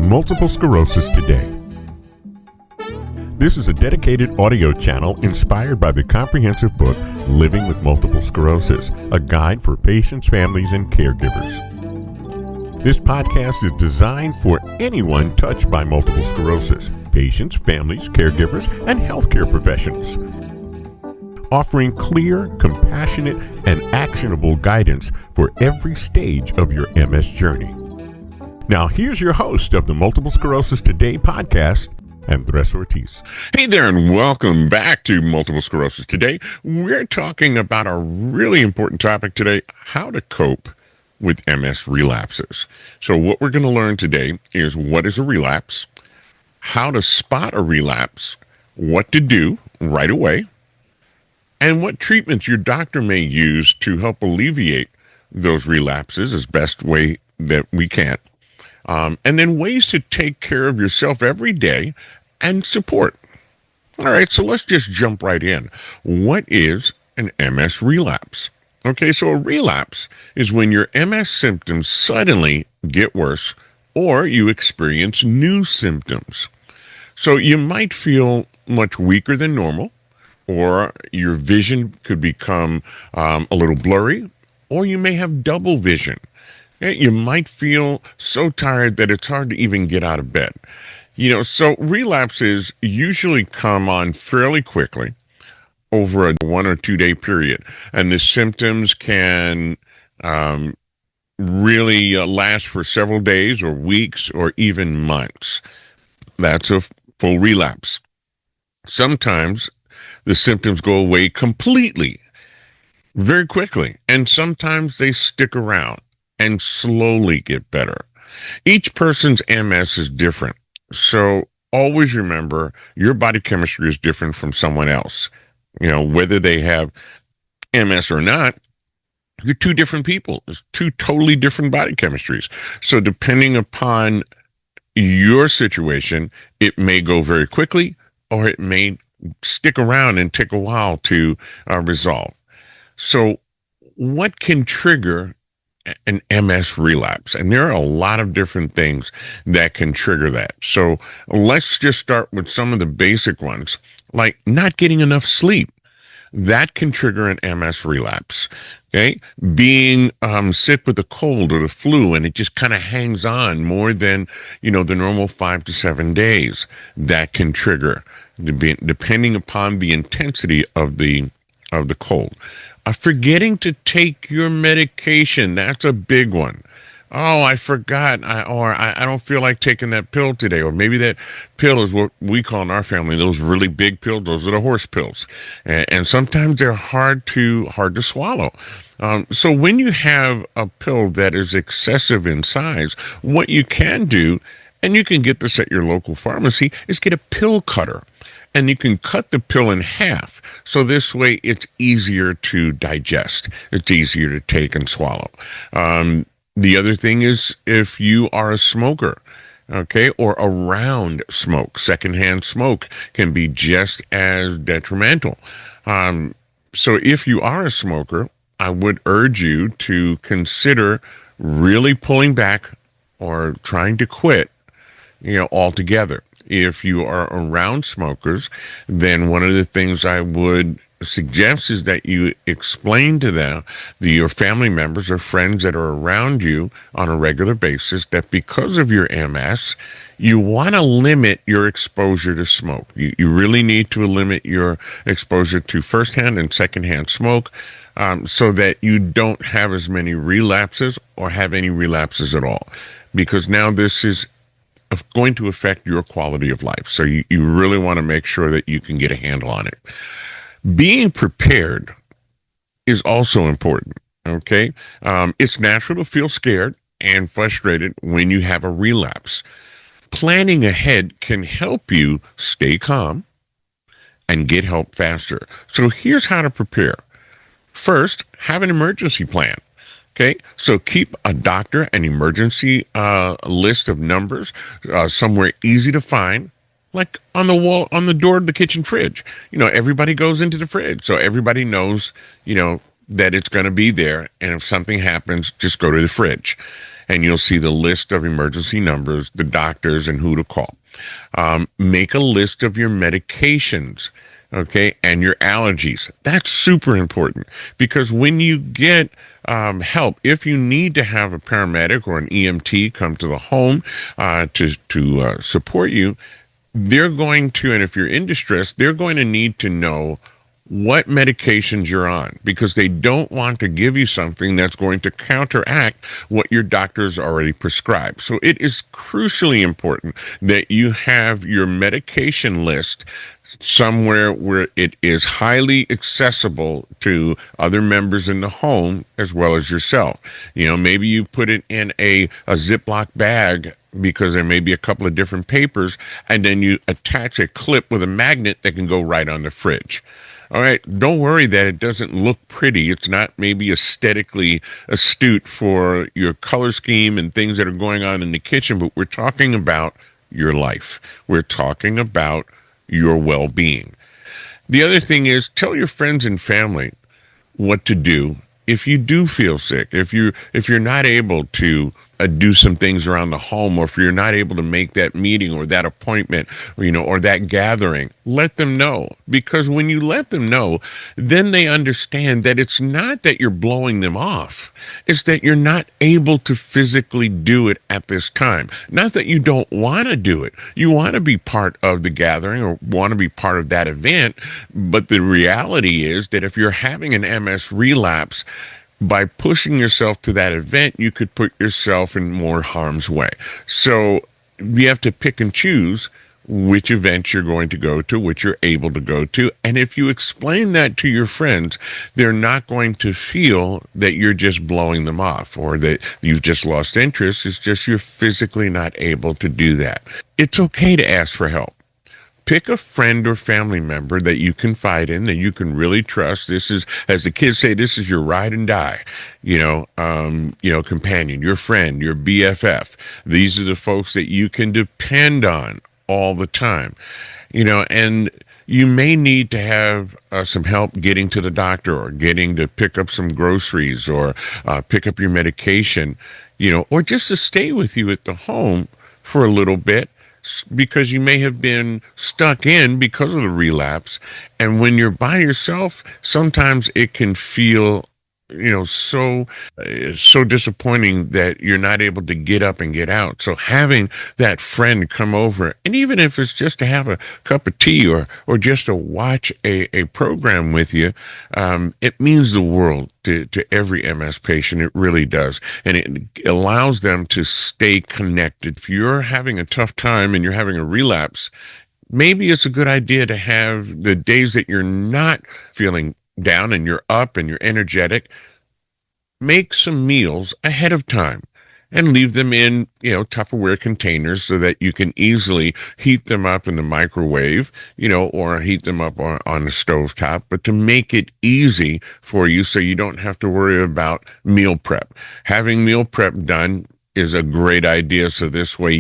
Multiple Sclerosis Today. This is a dedicated audio channel inspired by the comprehensive book Living with Multiple Sclerosis, a guide for patients, families, and caregivers. This podcast is designed for anyone touched by multiple sclerosis, patients, families, caregivers, and healthcare professionals, offering clear, compassionate, and actionable guidance for every stage of your MS journey. Now, here's your host of the Multiple Sclerosis Today podcast, Andres Ortiz. Hey there, and welcome back to Multiple Sclerosis Today. We're talking about a really important topic today, how to cope with MS relapses. So what we're going to learn today is what is a relapse, how to spot a relapse, what to do right away, and what treatments your doctor may use to help alleviate those relapses as best way that we can. And then ways to take care of yourself every day and support. All right, so let's just jump right in. What is an MS relapse? Okay, so a relapse is when your MS symptoms suddenly get worse or you experience new symptoms. So you might feel much weaker than normal, or your vision could become a little blurry, or you may have double vision. You might feel so tired that it's hard to even get out of bed. So relapses usually come on fairly quickly over a 1 or 2 day period. And the symptoms can really last for several days or weeks or even months. That's a full relapse. Sometimes the symptoms go away completely, very quickly, and sometimes they stick around and slowly get better. Each person's MS is different, so always remember your body chemistry is different from someone else. Whether they have MS or not, you're two different people. It's two totally different body chemistries. So depending upon your situation, it may go very quickly or it may stick around and take a while to resolve. So what can trigger an MS relapse? And there are a lot of different things that can trigger that. So let's just start with some of the basic ones, like not getting enough sleep. That can trigger an MS relapse. Okay, being sick with a cold or the flu, and it just kind of hangs on more than the normal 5 to 7 days. That can trigger, depending upon the intensity of the cold. Forgetting to take your medication, that's a big one. Oh, I forgot, I don't feel like taking that pill today, or maybe that pill is what we call in our family those really big pills. Those are the horse pills, and sometimes they're hard to swallow. So when you have a pill that is excessive in size, what you can do, and you can get this at your local pharmacy, is get a pill cutter. And you can cut the pill in half. So this way it's easier to digest. It's easier to take and swallow. The other thing is if you are a smoker, okay, or around smoke, secondhand smoke can be just as detrimental. So if you are a smoker, I would urge you to consider really pulling back or trying to quit, altogether. If you are around smokers, then one of the things I would suggest is that you explain to them, your family members or friends that are around you on a regular basis, that because of your MS, you want to limit your exposure to smoke. You really need to limit your exposure to firsthand and secondhand smoke, so that you don't have as many relapses or have any relapses at all. Because now this is going to affect your quality of life. So you really want to make sure that you can get a handle on it. Being prepared is also important, okay? It's natural to feel scared and frustrated when you have a relapse. Planning ahead can help you stay calm and get help faster. So here's how to prepare. First, have an emergency plan. Okay, so keep a doctor, an emergency list of numbers, somewhere easy to find, like on the wall, on the door of the kitchen fridge. Everybody goes into the fridge, so everybody knows, that it's going to be there. And if something happens, just go to the fridge. and you'll see the list of emergency numbers, the doctors, and who to call. Make a list of your medications, okay, and your allergies. That's super important, because when you get help, if you need to have a paramedic or an EMT come to the home to support you, they're going to, and if you're in distress, they're going to need to know what medications you're on, because they don't want to give you something that's going to counteract what your doctor's already prescribed. So it is crucially important that you have your medication list somewhere where it is highly accessible to other members in the home as well as yourself. Maybe you put it in a Ziploc bag, because there may be a couple of different papers, and then you attach a clip with a magnet that can go right on the fridge. All right, don't worry that it doesn't look pretty. It's not maybe aesthetically astute for your color scheme and things that are going on in the kitchen, but we're talking about your life. We're talking about your well-being. The other thing is, tell your friends and family what to do if you do feel sick, if you're not able to do some things around the home, or if you're not able to make that meeting or that appointment, or that gathering. Let them know, because when you let them know, then they understand that it's not that you're blowing them off. It's that you're not able to physically do it at this time. Not that you don't want to do it. You want to be part of the gathering or want to be part of that event. But the reality is that if you're having an MS relapse, by pushing yourself to that event, you could put yourself in more harm's way. So you have to pick and choose which events you're going to go to, which you're able to go to. And if you explain that to your friends, they're not going to feel that you're just blowing them off or that you've just lost interest. It's just you're physically not able to do that. It's okay to ask for help. Pick a friend or family member that you confide in, that you can really trust. This is, as the kids say, this is your ride and die, companion, your friend, your BFF. These are the folks that you can depend on all the time, and you may need to have some help getting to the doctor, or getting to pick up some groceries, or pick up your medication, or just to stay with you at the home for a little bit, because you may have been stuck in because of the relapse. And when you're by yourself, sometimes it can feel, so disappointing that you're not able to get up and get out. So having that friend come over, and even if it's just to have a cup of tea or just to watch a program with you, it means the world to every MS patient. It really does. And it allows them to stay connected. If you're having a tough time and you're having a relapse, maybe it's a good idea to have the days that you're not feeling down and you're up and you're energetic, make some meals ahead of time and leave them in, Tupperware containers, so that you can easily heat them up in the microwave, or heat them up on the stovetop, but to make it easy for you so you don't have to worry about meal prep. Having meal prep done is a great idea. So this way,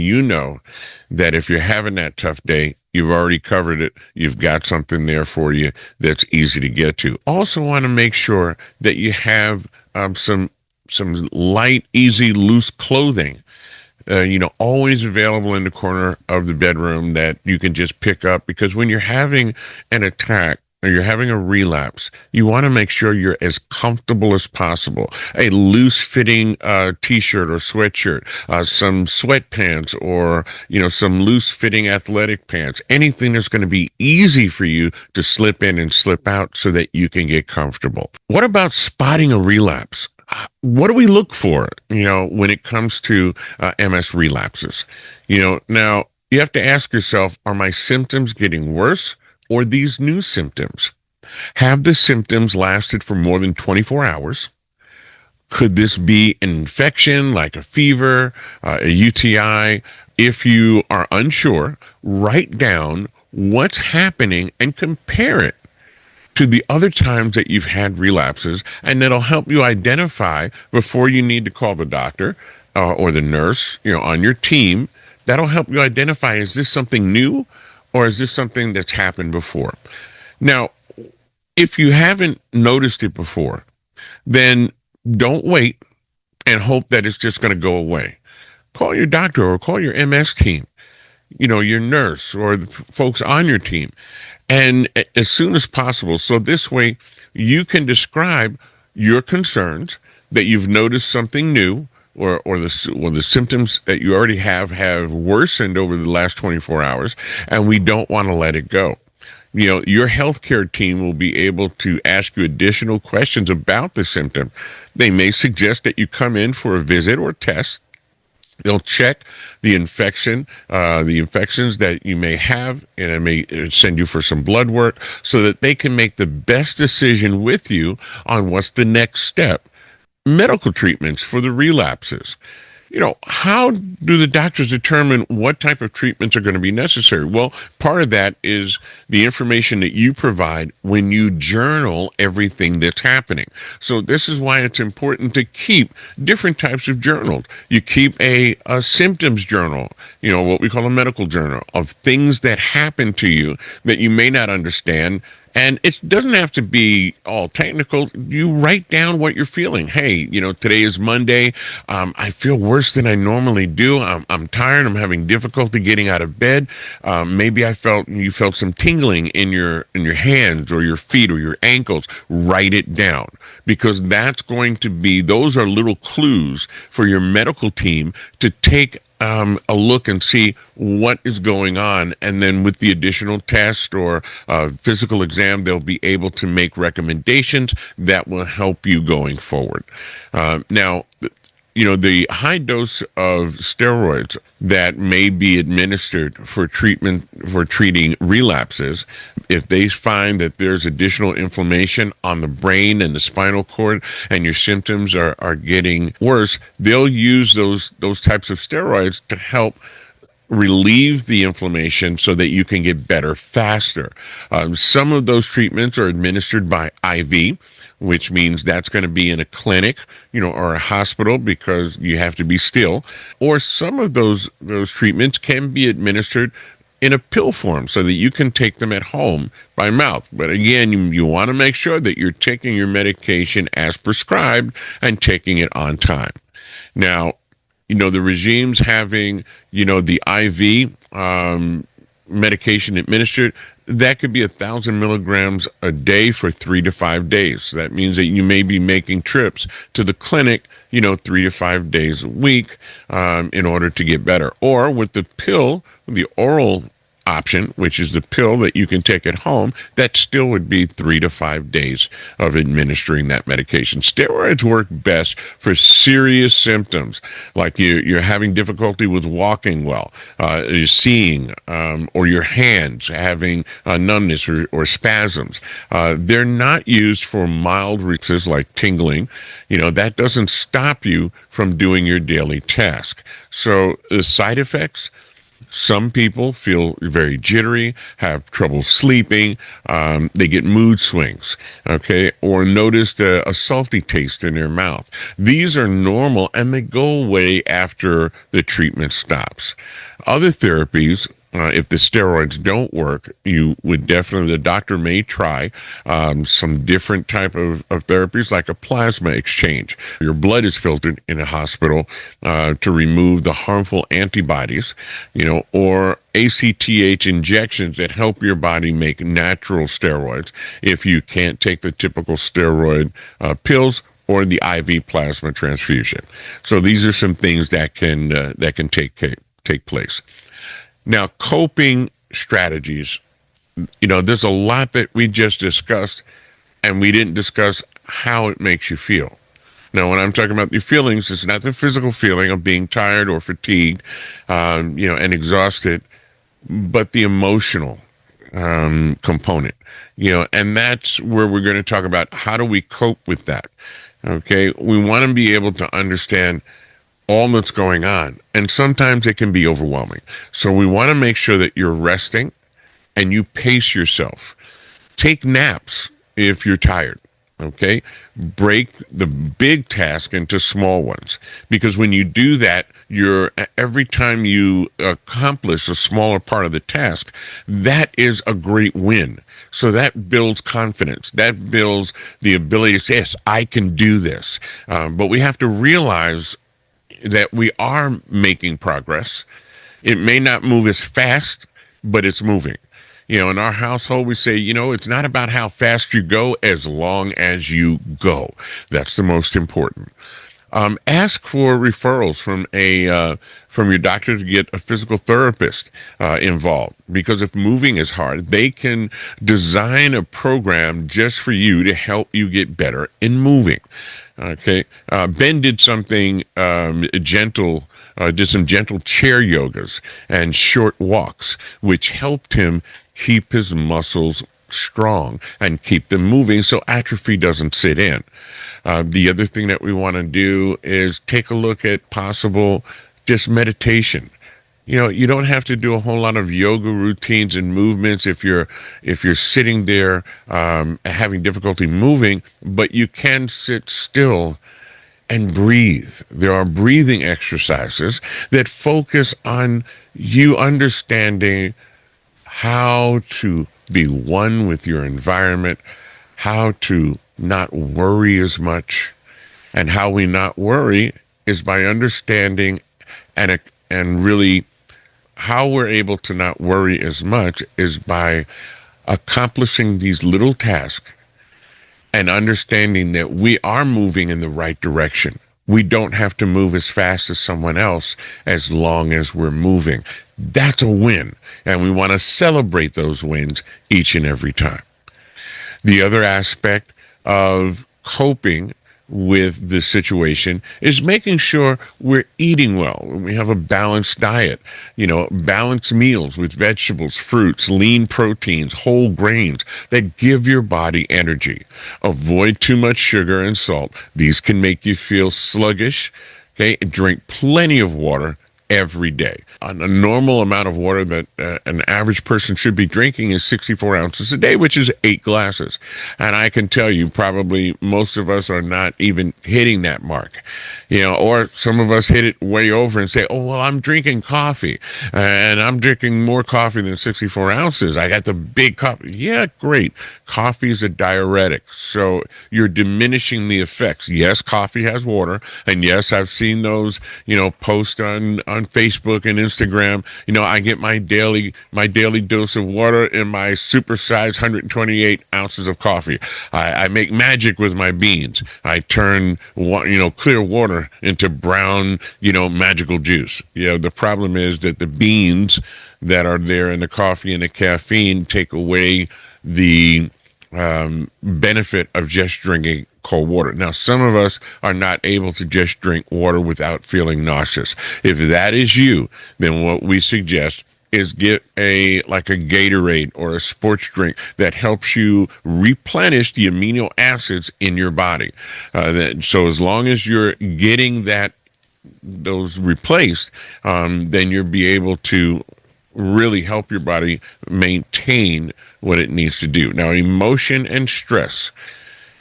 that if you're having that tough day, you've already covered it. You've got something there for you that's easy to get to. Also want to make sure that you have some light, easy, loose clothing, always available in the corner of the bedroom that you can just pick up, because when you're having an attack or you're having a relapse, you want to make sure you're as comfortable as possible. A loose-fitting t-shirt or sweatshirt, some sweatpants, or, some loose-fitting athletic pants, anything that's going to be easy for you to slip in and slip out so that you can get comfortable. What about spotting a relapse? What do we look for, when it comes to MS relapses? Now you have to ask yourself, are my symptoms getting worse, or these new symptoms? Have the symptoms lasted for more than 24 hours? Could this be an infection like a fever, a UTI? If you are unsure, write down what's happening and compare it to the other times that you've had relapses, and that'll help you identify before you need to call the doctor or the nurse, on your team. That'll help you identify, is this something new, or is this something that's happened before? Now, if you haven't noticed it before, then don't wait and hope that it's just going to go away. Call your doctor or call your MS team, your nurse or the folks on your team, and as soon as possible. So this way you can describe your concerns, that you've noticed something new, or the symptoms that you already have worsened over the last 24 hours, and we don't want to let it go. Your healthcare team will be able to ask you additional questions about the symptom. They may suggest that you come in for a visit or test. They'll check the infections that you may have, and it may send you for some blood work so that they can make the best decision with you on what's the next step. Medical treatments for the relapses. How do the doctors determine what type of treatments are going to be necessary? Well, part of that is the information that you provide when you journal everything that's happening. So this is why it's important to keep different types of journals. You keep a symptoms journal, what we call a medical journal, of things that happen to you that you may not understand. And it doesn't have to be all technical. You write down what you're feeling. Hey, today is Monday. I feel worse than I normally do. I'm tired. I'm having difficulty getting out of bed. Maybe you felt some tingling in your hands or your feet or your ankles. Write it down, because those are little clues for your medical team to take a look and see what is going on, and then with the additional test or physical exam, they'll be able to make recommendations that will help you going forward. Now, the high dose of steroids that may be administered for treating relapses, if they find that there's additional inflammation on the brain and the spinal cord and your symptoms are getting worse, they'll use those types of steroids to help relieve the inflammation so that you can get better faster. Some of those treatments are administered by IV, which means that's going to be in a clinic, or a hospital, because you have to be still. Or some of those treatments can be administered in a pill form so that you can take them at home by mouth. But again, you want to make sure that you're taking your medication as prescribed and taking it on time. Now, the regimes having, the IV medication administered, that could be 1,000 milligrams a day for 3 to 5 days. That means that you may be making trips to the clinic, 3 to 5 days a week in order to get better. Or with the pill, the oral option, which is the pill that you can take at home, that still would be 3 to 5 days of administering that medication. Steroids work best for serious symptoms, like you're having difficulty with walking well, seeing, or your hands having numbness or spasms. They're not used for mild relapses like tingling. That doesn't stop you from doing your daily task. So the side effects: some people feel very jittery, have trouble sleeping, they get mood swings, or notice a salty taste in their mouth. These are normal, and they go away after the treatment stops. Other therapies, if the steroids don't work, the doctor may try some different type of therapies, like a plasma exchange. Your blood is filtered in a hospital to remove the harmful antibodies, or ACTH injections that help your body make natural steroids if you can't take the typical steroid pills, or the IV plasma transfusion. So these are some things that can take place. Now, coping strategies, there's a lot that we just discussed, and we didn't discuss how it makes you feel. Now, when I'm talking about your feelings, it's not the physical feeling of being tired or fatigued, and exhausted, but the emotional component, and that's where we're going to talk about how do we cope with that. We want to be able to understand all that's going on, and sometimes it can be overwhelming. So we want to make sure that you're resting and you pace yourself. Take naps if you're tired. Okay, break the big task into small ones, because when you do that, you're every time you accomplish a smaller part of the task, that is a great win. So that builds confidence. That builds the ability to say, yes, I can do this. But we have to realize that we are making progress. It may not move as fast, but it's moving. In our household, we say, it's not about how fast you go as long as you go. That's the most important. Ask for referrals from your doctor to get a physical therapist involved, because if moving is hard, they can design a program just for you to help you get better in moving. Okay, Ben did something gentle. Did some gentle chair yogas and short walks, which helped him keep his muscles strong and keep them moving so atrophy doesn't sit in. The other thing that we want to do is take a look at possible just meditation. You don't have to do a whole lot of yoga routines and movements if you're sitting there having difficulty moving, but you can sit still and breathe. There are breathing exercises that focus on you understanding how to be one with your environment, how to not worry as much. And how we not worry is by understanding and really how we're able to not worry as much is by accomplishing these little tasks and understanding that we are moving in the right direction. We don't have to move as fast as someone else as long as we're moving. That's a win, and we want to celebrate those wins each and every time. The other aspect of coping with the situation is making sure we're eating well. We have a balanced diet, balanced meals with vegetables, fruits, lean proteins, whole grains that give your body energy. Avoid too much sugar and salt. These can make you feel sluggish. Okay, drink plenty of water every day. A normal amount of water that an average person should be drinking is 64 ounces a day, which is 8 glasses. And I can tell you, probably most of us are not even hitting that mark, or some of us hit it way over and say, oh, well, I'm drinking coffee and I'm drinking more coffee than 64 ounces. I got the big cup. Yeah, great. Coffee is a diuretic. So you're diminishing the effects. Yes, coffee has water. And yes, I've seen those, posts on Facebook and Instagram. I get my daily dose of water in my supersized 128 ounces of coffee. I make magic with my beans. I turn clear water into brown, magical juice. The problem is that the beans that are there in the coffee and the caffeine take away the benefit of just drinking cold water. Now, some of us are not able to just drink water without feeling nauseous. If that is you, then what we suggest is get like a Gatorade or a sports drink that helps you replenish the amino acids in your body. So as long as you're getting those replaced, then you'll be able to really help your body maintain what it needs to do. Now, emotion and stress.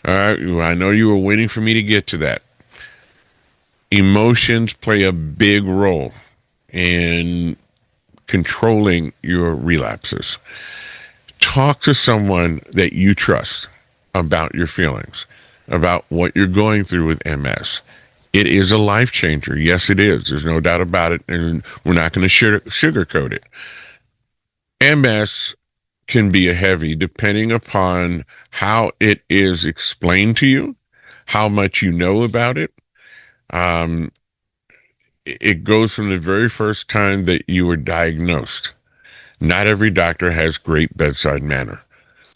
All right, I know you were waiting for me to get to that. Emotions play a big role in controlling your relapses. Talk to someone that you trust about your feelings, about what you're going through with MS. It is a life changer. Yes, it is. There's no doubt about it, and we're not going to sugarcoat it. MS can be a heavy depending upon how it is explained to you, how much you know about it. It goes from the very first time that you were diagnosed. Not every doctor has great bedside manner.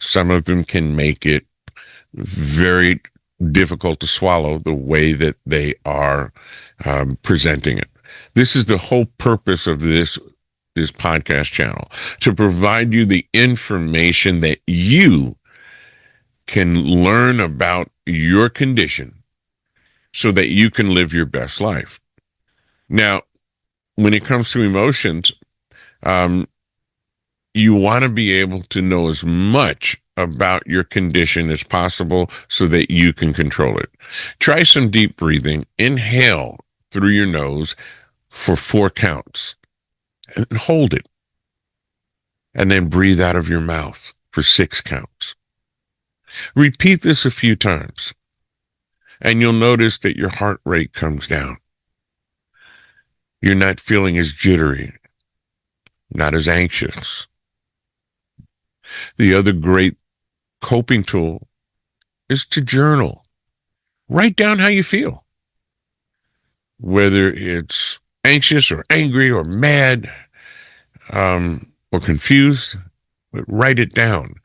Some of them can make it very difficult to swallow the way that they are presenting it. This is the whole purpose of this podcast channel, to provide you the information that you can learn about your condition so that you can live your best life. Now, when it comes to emotions, you want to be able to know as much about your condition as possible so that you can control it. Try some deep breathing. Inhale through your nose for 4 counts and hold it. And then breathe out of your mouth for 6 counts. Repeat this a few times, and you'll notice that your heart rate comes down. You're not feeling as jittery, not as anxious. The other great coping tool is to journal. Write down how you feel, whether it's anxious or angry or mad or confused, but write it down.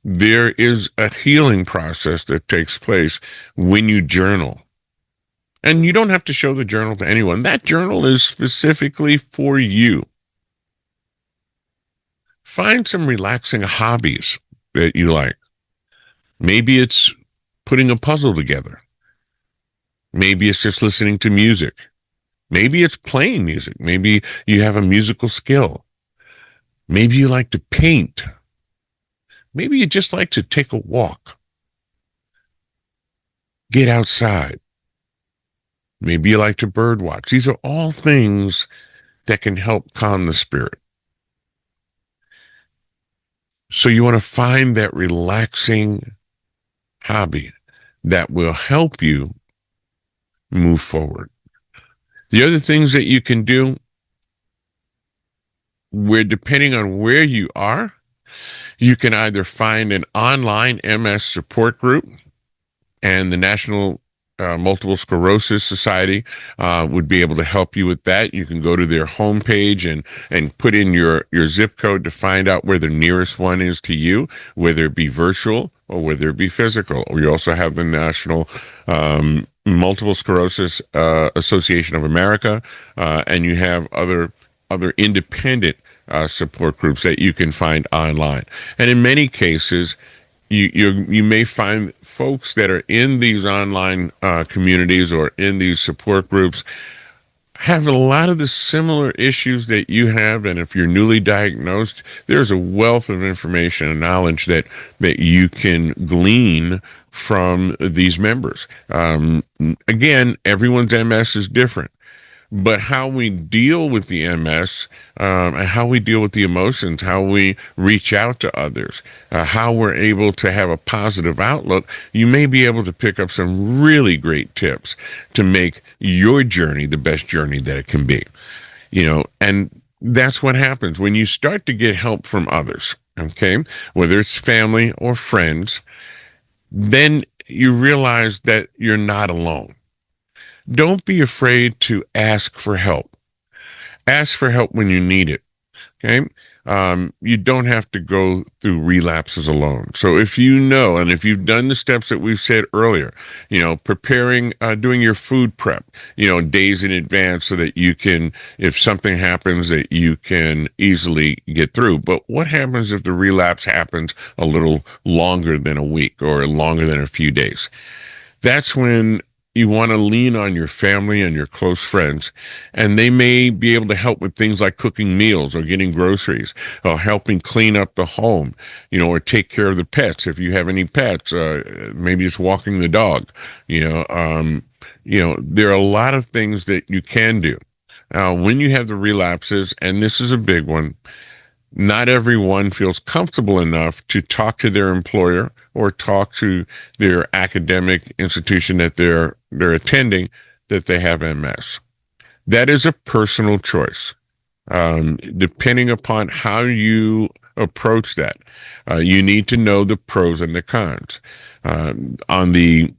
There is a healing process that takes place when you journal. And you don't have to show the journal to anyone. That journal is specifically for you. Find some relaxing hobbies that you like. Maybe it's putting a puzzle together. Maybe it's just listening to music. Maybe it's playing music. Maybe you have a musical skill. Maybe you like to paint. Maybe you just like to take a walk. Get outside. Maybe you like to bird watch. These are all things that can help calm the spirit. So you want to find that relaxing hobby that will help you move forward. The other things that you can do, where depending on where you are, you can either find an online MS support group, and the National Multiple Sclerosis Society would be able to help you with that. You can go to their homepage and put in your zip code to find out where the nearest one is to you, whether it be virtual or whether it be physical. We also have the National Multiple Sclerosis Association of America, and you have other independent support groups that you can find online. And in many cases, you may find folks that are in these online communities or in these support groups have a lot of the similar issues that you have. And if you're newly diagnosed, there's a wealth of information and knowledge that you can glean from these members. Again, everyone's MS is different. But how we deal with the MS, and how we deal with the emotions, how we reach out to others, how we're able to have a positive outlook, you may be able to pick up some really great tips to make your journey the best journey that it can be. And that's what happens when you start to get help from others, okay? Whether it's family or friends, then you realize that you're not alone. Don't be afraid to ask for help. Ask for help when you need it. Okay. You don't have to go through relapses alone. So if you know, and if you've done the steps that we've said earlier, preparing, doing your food prep, days in advance so that you can, if something happens, that you can easily get through. But what happens if the relapse happens a little longer than a week or longer than a few days? That's when you want to lean on your family and your close friends, and they may be able to help with things like cooking meals or getting groceries or helping clean up the home, or take care of the pets. If you have any pets, maybe it's walking the dog, there are a lot of things that you can do. When you have the relapses, and this is a big one, not everyone feels comfortable enough to talk to their employer or talk to their academic institution that they're attending that they have MS. That is a personal choice. Depending upon how you approach that, you need to know the pros and the cons. On the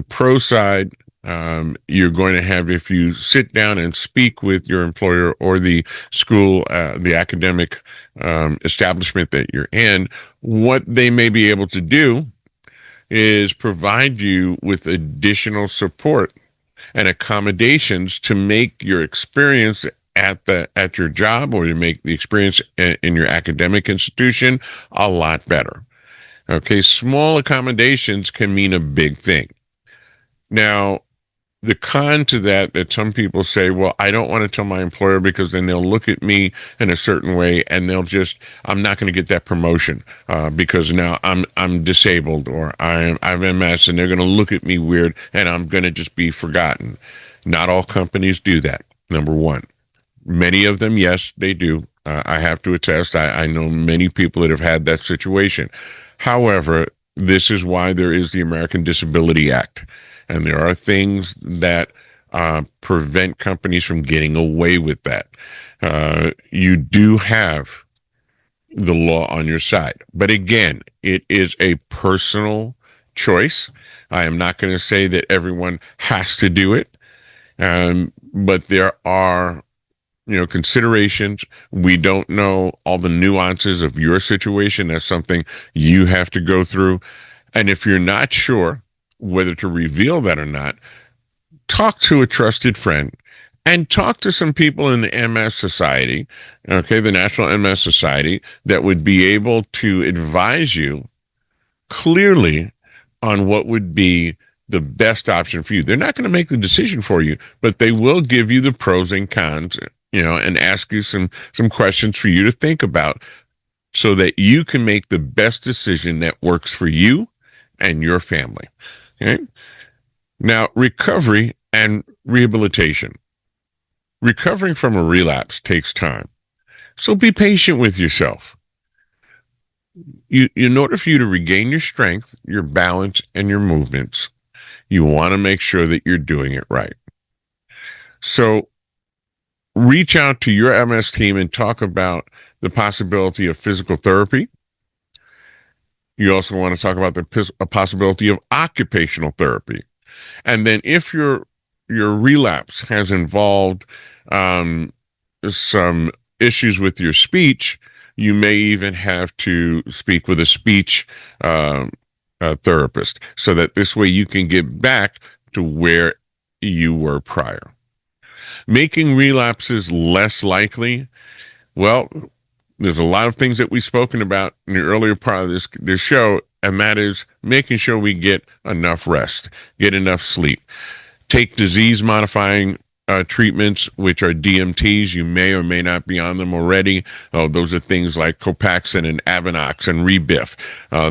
pro side, you're going to have, if you sit down and speak with your employer or the school, the academic establishment that you're in, what they may be able to do is provide you with additional support and accommodations to make your experience at your job, or to make the experience in your academic institution a lot better. Okay, small accommodations can mean a big thing. Now, the con to that some people say, well, I don't want to tell my employer because then they'll look at me in a certain way and I'm not going to get that promotion because now I'm disabled or I've MS and they're going to look at me weird and I'm going to just be forgotten. Not all companies do that. Number one. Many of them, yes, they do. I have to attest. I know many people that have had that situation. However, this is why there is the American Disability Act. And there are things that prevent companies from getting away with that. You do have the law on your side. But again, it is a personal choice. I am not going to say that everyone has to do it. But there are considerations. We don't know all the nuances of your situation. That's something you have to go through. And if you're not sure whether to reveal that or not, talk to a trusted friend and talk to some people in the MS Society, okay, the National MS Society, that would be able to advise you clearly on what would be the best option for you. They're not going to make the decision for you, but they will give you the pros and cons, and ask you some questions for you to think about so that you can make the best decision that works for you and your family. Okay? Now, recovery and rehabilitation. Recovering from a relapse takes time. So be patient with yourself. In order for you to regain your strength, your balance, and your movements, you want to make sure that you're doing it right. So reach out to your MS team and talk about the possibility of physical therapy. You also want to talk about the possibility of occupational therapy. And then if your relapse has involved some issues with your speech, you may even have to speak with a speech therapist so that this way you can get back to where you were prior. Making relapses less likely. Well, there's a lot of things that we've spoken about in the earlier part of this show, and that is making sure we get enough rest, get enough sleep. Take disease-modifying treatments, which are DMTs. You may or may not be on them already. Those are things like Copaxone and Avonox and Rebif.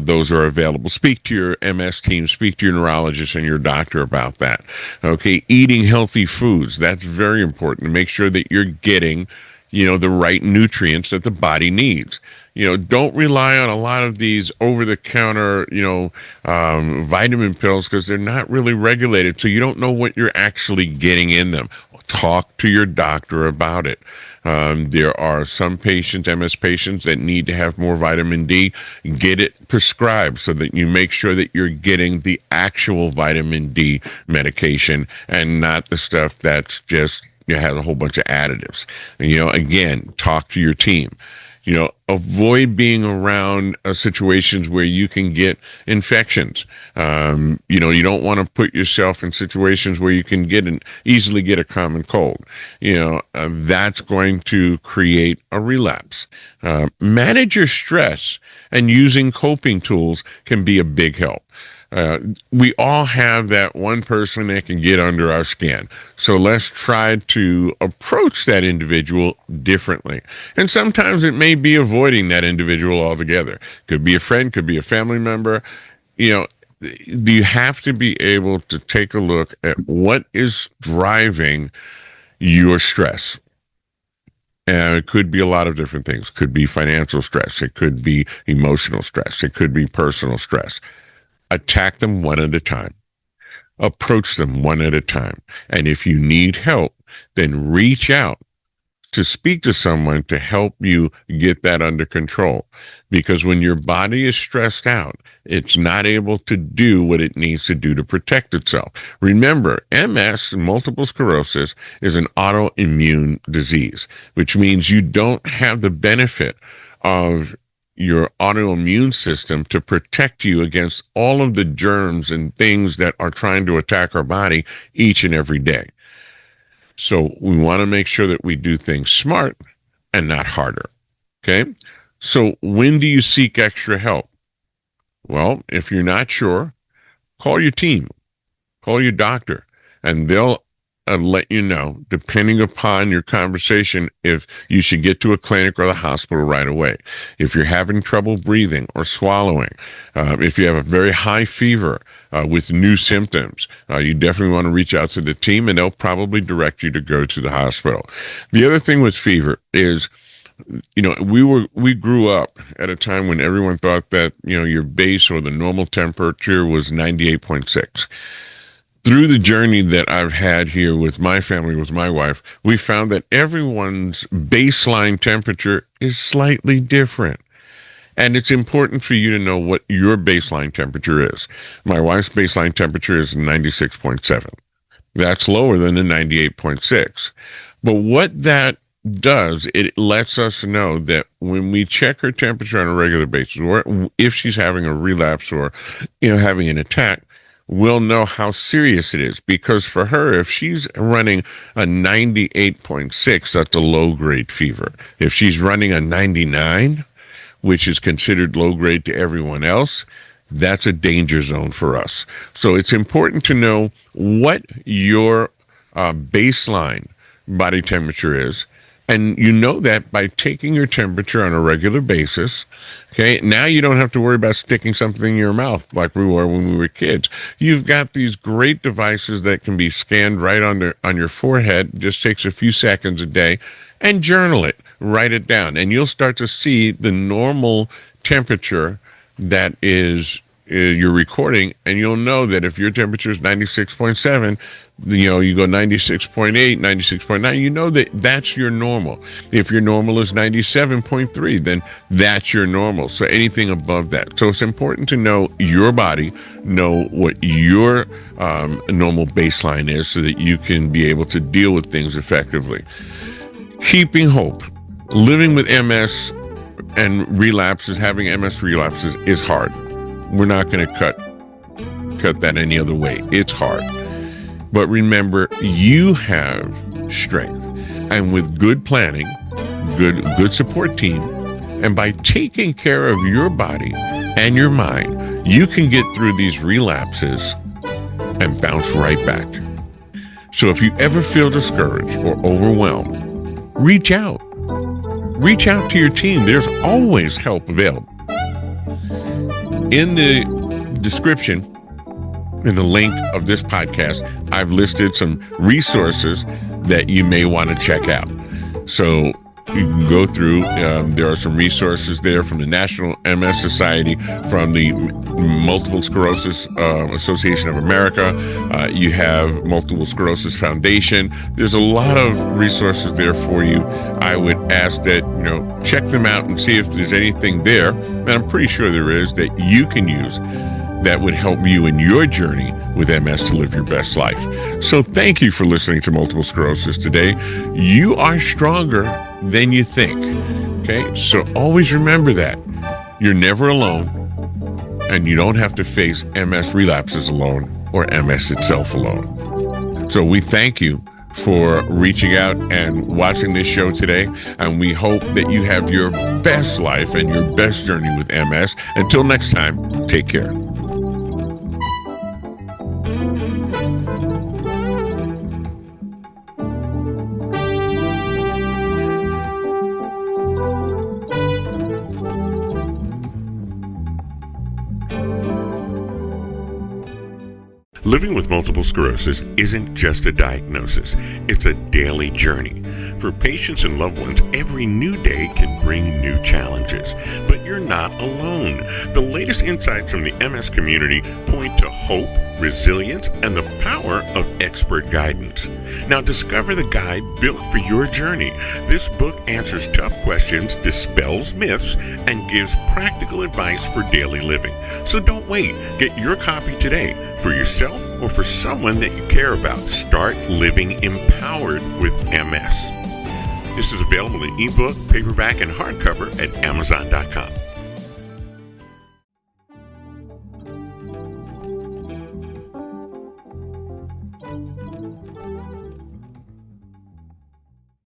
Those are available. Speak to your MS team, speak to your neurologist and your doctor about that. Okay, eating healthy foods. That's very important to make sure that you're getting the right nutrients that the body needs. Don't rely on a lot of these over-the-counter, vitamin pills because they're not really regulated, so you don't know what you're actually getting in them. Talk to your doctor about it. There are some patients, MS patients, that need to have more vitamin D. Get it prescribed so that you make sure that you're getting the actual vitamin D medication and not the stuff that's just has a whole bunch of additives. Again, talk to your team. Avoid being around situations where you can get infections. You don't want to put yourself in situations where you can easily get a common cold. That's going to create a relapse. Manage your stress, and using coping tools can be a big help. We all have that one person that can get under our skin. So let's try to approach that individual differently. And sometimes it may be avoiding that individual altogether. Could be a friend, could be a family member. You have to be able to take a look at what is driving your stress. And it could be a lot of different things. It could be financial stress. It could be emotional stress. It could be personal stress. Attack them one at a time. Approach them one at a time. And if you need help, then reach out to speak to someone to help you get that under control. Because when your body is stressed out, it's not able to do what it needs to do to protect itself. Remember, MS, multiple sclerosis, is an autoimmune disease, which means you don't have the benefit of your autoimmune system to protect you against all of the germs and things that are trying to attack our body each and every day. So we want to make sure that we do things smart and not harder. Okay? So when do you seek extra help? Well, if you're not sure, call your team, call your doctor. and they'll let you know, depending upon your conversation, if you should get to a clinic or the hospital right away. If you're having trouble breathing or swallowing, if you have a very high fever with new symptoms, you definitely want to reach out to the team, and they'll probably direct you to go to the hospital. The other thing with fever is, we grew up at a time when everyone thought that, your base or the normal temperature was 98.6. Through the journey that I've had here with my family, with my wife, we found that everyone's baseline temperature is slightly different. And it's important for you to know what your baseline temperature is. My wife's baseline temperature is 96.7. That's lower than the 98.6. But what that does, it lets us know that when we check her temperature on a regular basis, or if she's having a relapse or, having an attack, we'll know how serious it is. Because for her, if she's running a 98.6, that's a low-grade fever. If she's running a 99, which is considered low-grade to everyone else, that's a danger zone for us. So it's important to know what your baseline body temperature is. And you know that by taking your temperature on a regular basis. Okay, now you don't have to worry about sticking something in your mouth like we were when we were kids. You've got these great devices that can be scanned right on your forehead. It just takes a few seconds a day, and journal it, write it down, and you'll start to see the normal temperature that is you're recording, and you'll know that if your temperature is 96.7, you go 96.8, 96.9, that's your normal. If your normal is 97.3, then that's your normal. So anything above that. So it's important to know your body, know what your normal baseline is, so that you can be able to deal with things effectively. Keeping hope. Living with MS and relapses, having MS relapses, is hard. We're not going to cut that any other way. It's hard. But remember, you have strength. And with good planning, good support team, and by taking care of your body and your mind, you can get through these relapses and bounce right back. So if you ever feel discouraged or overwhelmed, reach out. Reach out to your team. There's always help available. In the description, in the link of this podcast, I've listed some resources that you may want to check out. So you can go through. There are some resources there from the National MS Society, from the Multiple Sclerosis Association of America. You have Multiple Sclerosis Foundation. There's a lot of resources there for you. I would ask that, check them out and see if there's anything there, and I'm pretty sure there is, that you can use that would help you in your journey with MS to live your best life. So thank you for listening to Multiple Sclerosis Today. You are stronger than you think. Okay? So always remember that. You're never alone, and you don't have to face MS relapses alone or MS itself alone. So we thank you for reaching out and watching this show today, and we hope that you have your best life and your best journey with MS. Until next time, take care. Living with multiple sclerosis isn't just a diagnosis, it's a daily journey. For patients and loved ones, every new day can bring new challenges. But you're not alone. The latest insights from the MS community point to hope, resilience, and the power of expert guidance. Now discover the guide built for your journey. This book answers tough questions, dispels myths, and gives practical advice for daily living. So don't wait. Get your copy today for yourself or for someone that you care about. Start living empowered with MS. This is available in ebook, paperback, and hardcover at Amazon.com.